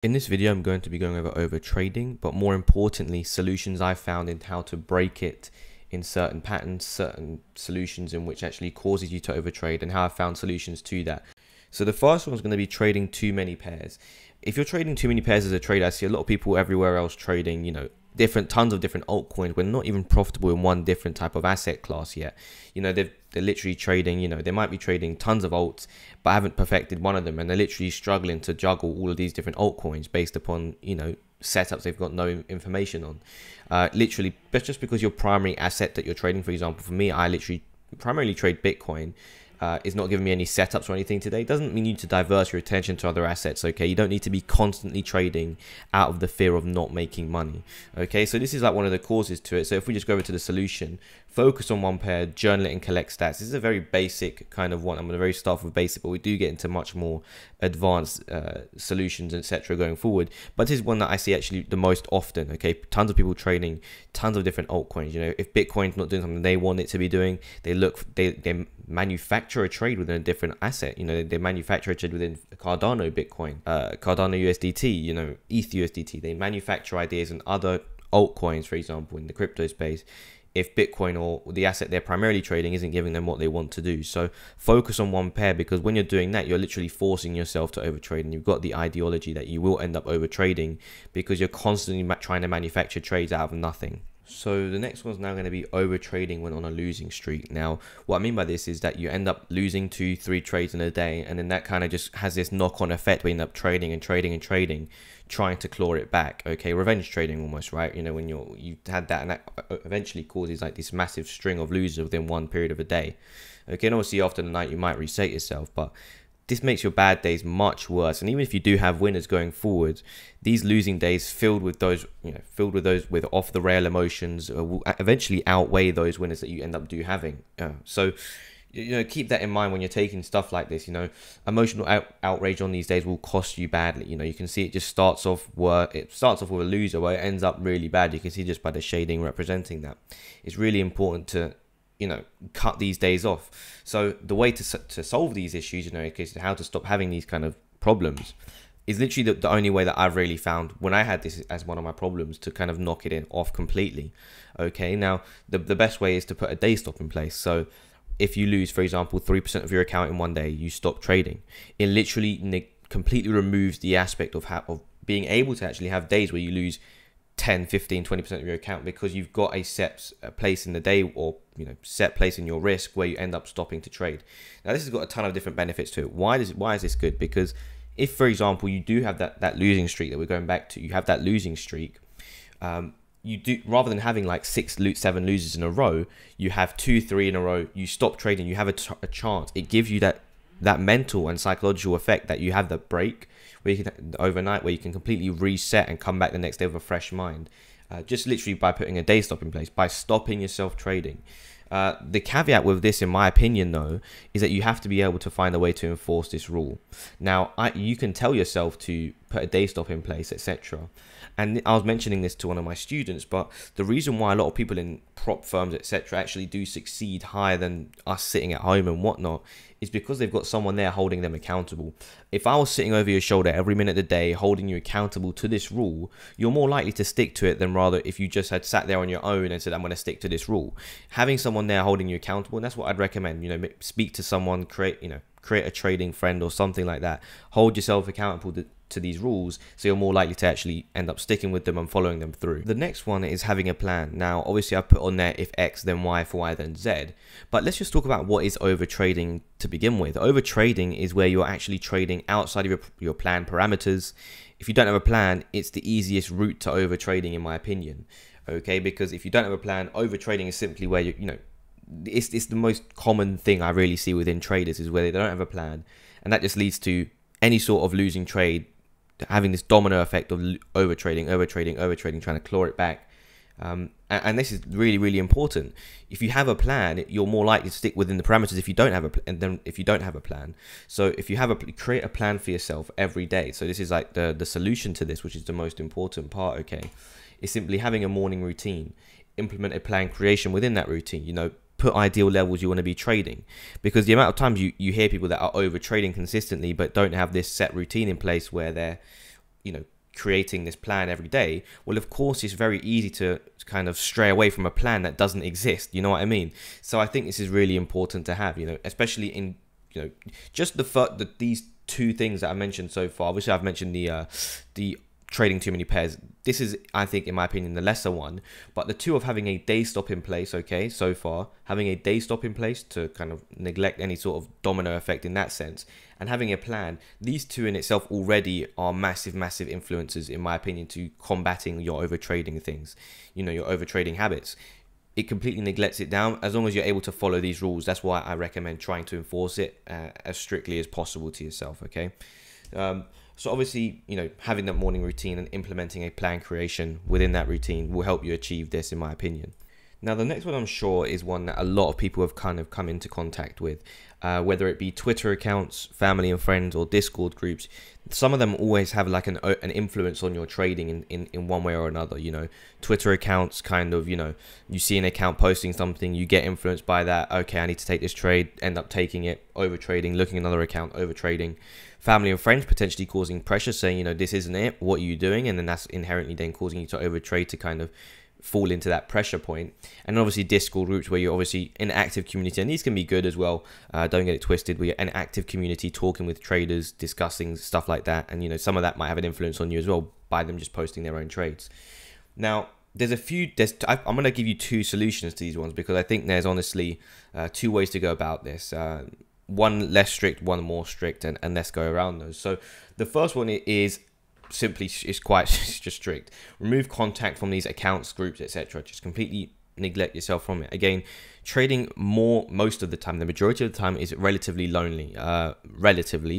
In this video, I'm going to be going over trading, but more importantly, solutions I found in how to break it in certain patterns, certain solutions in which actually causes you to overtrade, and how I found solutions to that. So the first one is going to be trading too many pairs. If you're trading too many pairs as a trader, I see a lot of people everywhere else trading, tons of different altcoins. We're not even profitable in one different type of asset class yet. They're literally trading, they might be trading tons of alts, but haven't perfected one of them, and they're literally struggling to juggle all of these different altcoins based upon, setups they've got no information on. Literally, but just because your primary asset that you're trading, for example, for me, I literally primarily trade Bitcoin. Is not giving me any setups or anything today. Doesn't mean you need to diverse your attention to other assets. Okay, you don't need to be constantly trading out of the fear of not making money. Okay, so this is like one of the causes to it. So if we just go over to the solution, focus on one pair, journal it and collect stats. This is a very basic kind of one. I'm going to start off with basic, but we do get into much more advanced solutions, etc. going forward. But this is one that I see actually the most often. Okay, tons of people trading tons of different altcoins. If Bitcoin's not doing something they want it to be doing, they manufacture a trade within a different asset. They manufacture a trade within Cardano Bitcoin, Cardano USDT, ETH USDT. They manufacture ideas in other altcoins, for example, in the crypto space, if Bitcoin or the asset they're primarily trading isn't giving them what they want to do. So focus on one pair, because when you're doing that, you're literally forcing yourself to overtrade, and you've got the ideology that you will end up overtrading because you're constantly trying to manufacture trades out of nothing. So the next one's now going to be overtrading when on a losing streak. Now, what I mean by this is that you end up losing 2-3 trades in a day, and then that kind of just has this knock-on effect where you end up trading and trading and trading, trying to claw it back. Okay, revenge trading almost, right? When you've had that, and that eventually causes like this massive string of losers within one period of a day. Okay, and obviously after the night you might reset yourself, but this makes your bad days much worse. And even if you do have winners going forward, these losing days filled with those with off the rail emotions will eventually outweigh those winners that you end up having. So keep that in mind when you're taking stuff like this. Emotional outrage on these days will cost you badly. You can see it just starts off with a loser where it ends up really bad. You can see just by the shading representing that. It's really important to cut these days off. So the way to solve these issues, in case of how to stop having these kind of problems, is literally the only way that I've really found when I had this as one of my problems to kind of knock it off completely. Okay, now the best way is to put a day stop in place. So if you lose, for example, 3% of your account in one day, you stop trading. It literally completely removes the aspect of being able to actually have days where you lose 10, 15, 20% of your account, because you've got a set place in the day, or set place in your risk where you end up stopping to trade. Now this has got a ton of different benefits to it. Why is this good? Because if, for example, you do have that losing streak that we're going back to, you have that losing streak, you do, rather than having like 6, 7 losers in a row, you have 2, 3 in a row, you stop trading, you have a chance. It gives you that mental and psychological effect that you have that break where you can overnight, where you can completely reset and come back the next day with a fresh mind, just literally by putting a day stop in place, by stopping yourself trading. The caveat with this, in my opinion, though, is that you have to be able to find a way to enforce this rule. Now, you can tell yourself to put a day stop in place, etc. And I was mentioning this to one of my students, but the reason why a lot of people in prop firms, etc., actually do succeed higher than us sitting at home and whatnot is because they've got someone there holding them accountable. If I was sitting over your shoulder every minute of the day holding you accountable to this rule, you're more likely to stick to it than rather if you just had sat there on your own and said, I'm going to stick to this rule. Having someone there holding you accountable, and that's what I'd recommend. Speak to someone, create a trading friend or something like that. Hold yourself accountable to these rules, so you're more likely to actually end up sticking with them and following them through. The next one is having a plan. Now, obviously I've put on there if X then Y, for Y then Z, but let's just talk about what is overtrading to begin with. Overtrading is where you're actually trading outside of your plan parameters. If you don't have a plan, it's the easiest route to overtrading, in my opinion. Okay, because if you don't have a plan, overtrading is simply where it's the most common thing I really see within traders, is where they don't have a plan, and that just leads to any sort of losing trade having this domino effect of overtrading, trying to claw it back. And this is really, really important. If you have a plan, you're more likely to stick within the parameters if you don't have a plan. So if you create a plan for yourself every day. So this is like the solution to this, which is the most important part, okay, is simply having a morning routine. Implement a plan creation within that routine, put ideal levels you want to be trading, because the amount of times you hear people that are over trading consistently but don't have this set routine in place where they're creating this plan every day, well, of course, it's very easy to kind of stray away from a plan that doesn't exist. You know what I mean? So I think this is really important to have, especially in, just these two things that I mentioned so far. Obviously, I've mentioned the trading too many pairs. This is, I think, in my opinion, the lesser one. But the two of having a day stop in place, okay, so far, having a day stop in place to kind of neglect any sort of domino effect in that sense, and having a plan, these two in itself already are massive, massive influences, in my opinion, to combating your overtrading things, your overtrading habits. It completely neglects it down. As long as you're able to follow these rules, that's why I recommend trying to enforce it as strictly as possible to yourself, okay? So obviously, having that morning routine and implementing a plan creation within that routine will help you achieve this, in my opinion. Now, the next one I'm sure is one that a lot of people have kind of come into contact with, whether it be Twitter accounts, family and friends, or Discord groups. Some of them always have like an influence on your trading in one way or another. Twitter accounts kind of, you see an account posting something, you get influenced by that. Okay, I need to take this trade, end up taking it, overtrading, looking at another account, overtrading. Family and friends potentially causing pressure, saying, this isn't it, what are you doing? And then that's inherently then causing you to overtrade, to kind of fall into that pressure point. And obviously Discord groups, where you're obviously in an active community, and these can be good as well, don't get it twisted, where you're in an active community talking with traders, discussing stuff like that, and some of that might have an influence on you as well by them just posting their own trades. Now, I'm going to give you two solutions to these ones, because I think there's honestly two ways to go about this. One less strict, one more strict, and let's go around those. So the first one is simply, it's just strict. Remove contact from these accounts, groups, etc. Just completely neglect yourself from it. Again, trading most of the time, the majority of the time, is relatively lonely,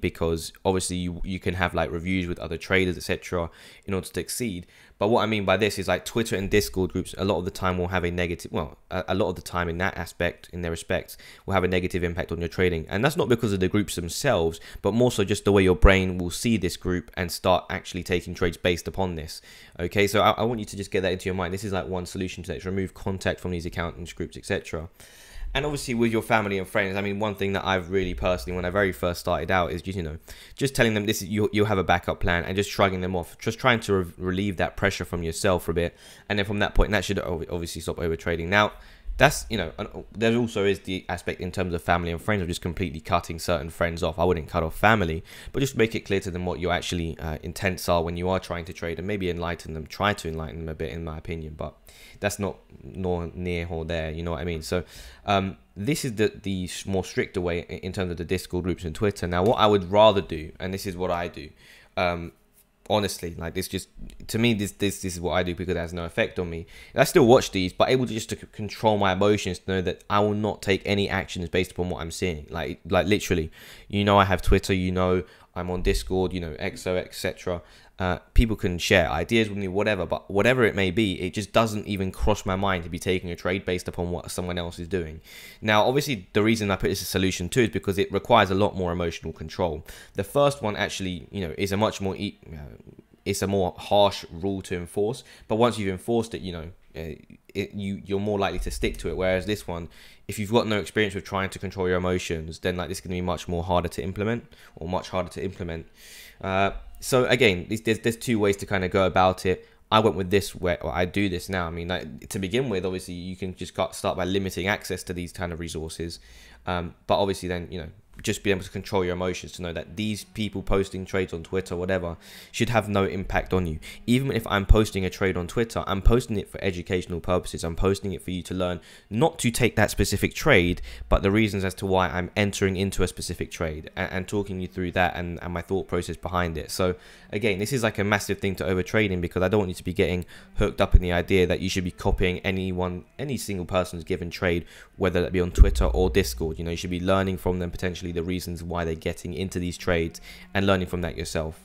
because obviously you can have like reviews with other traders, etc. in order to succeed. But what I mean by this is like Twitter and Discord groups a lot of the time will have a negative, a lot of the time in that aspect, in their respects, will have a negative impact on your trading. And that's not because of the groups themselves, but more so just the way your brain will see this group and start actually taking trades based upon this. Okay, so I want you to just get that into your mind. This is like one solution to that, remove contact from these accounts, groups, etc. And obviously with your family and friends, I mean, one thing that I've really personally, when I very first started out, is just telling them this is you'll have a backup plan, and just shrugging them off, just trying to relieve that pressure from yourself for a bit, and then from that point, that should obviously stop overtrading. Now, that's there also is the aspect in terms of family and friends of just completely cutting certain friends off. I wouldn't cut off family, but just make it clear to them what your actually intents are when you are trying to trade, and maybe try to enlighten them a bit, in my opinion. But that's not near or there, you know what I mean? So this is the more stricter way in terms of the Discord groups and Twitter. Now, what I would rather do, and this is what I do, honestly, like this, just to me, this is what I do, because it has no effect on me. I still watch these, but able to just to control my emotions, to know that I will not take any actions based upon what I'm seeing. Like literally, I have Twitter, I'm on Discord, XO, etc. People can share ideas with me, but whatever it may be, it just doesn't even cross my mind to be taking a trade based upon what someone else is doing. Now, obviously, the reason I put this as a solution too is because it requires a lot more emotional control. The first one actually, is a much more, it's a more harsh rule to enforce. But once you've enforced it, you're more likely to stick to it. Whereas this one, if you've got no experience with trying to control your emotions, then like this is going to be much harder to implement. So again, there's two ways to kind of go about it. I went with this way, or I do this now. I mean, like, to begin with, obviously, you can just start by limiting access to these kind of resources. But obviously then, just be able to control your emotions, to know that these people posting trades on Twitter or whatever should have no impact on you. Even if I'm posting a trade on Twitter, I'm posting it for educational purposes. I'm posting it for you to learn not to take that specific trade, but the reasons as to why I'm entering into a specific trade, and talking you through that and my thought process behind it. So again, this is like a massive thing to overtrading, because I don't want you to be getting hooked up in the idea that you should be copying any single person's given trade, whether that be on Twitter or Discord. You should be learning from them potentially the reasons why they're getting into these trades, and learning from that yourself.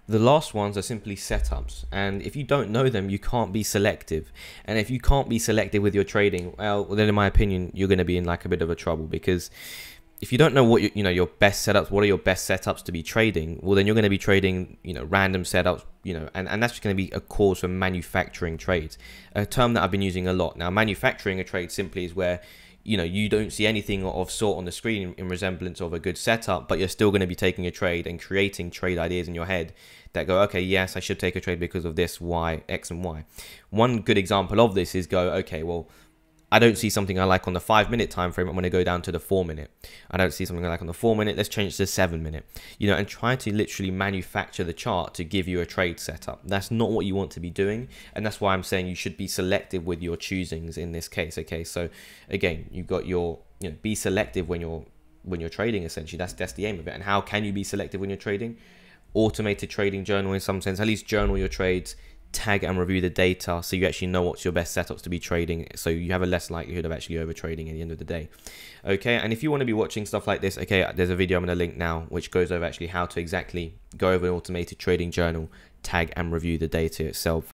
The last ones are simply setups, and if you don't know them, you can't be selective. And if you can't be selective with your trading, well, then in my opinion, you're going to be in like a bit of a trouble, because if you don't know what your best setups, what are your best setups to be trading, well, then you're going to be trading random setups, and that's going to be a cause for manufacturing trades, a term that I've been using a lot. Now, manufacturing a trade simply is where you know, you don't see anything of sort on the screen in resemblance of a good setup, but you're still going to be taking a trade and creating trade ideas in your head that go, okay, yes, I should take a trade because of this, Y, X and Y. One good example of this is go, okay, well, I don't see something I like on the 5-minute time frame. I'm going to go down to the 4-minute. I don't see something I like on the 4-minute. Let's change to 7-minute. You know, and try to literally manufacture the chart to give you a trade setup. That's not what you want to be doing, and that's why I'm saying you should be selective with your choosings in this case. Okay, so again, you've got your, you know, be selective when you're trading. Essentially, that's the aim of it. And how can you be selective when you're trading? Automated trading journal in some sense. At least journal your trades. Tag and review the data so you actually know what's your best setups to be trading, so you have a less likelihood of actually over trading at the end of the day. Okay, and if you want to be watching stuff like this, okay, there's a video I'm going to link now which goes over actually how to exactly go over an automated trading journal, tag and review the data itself.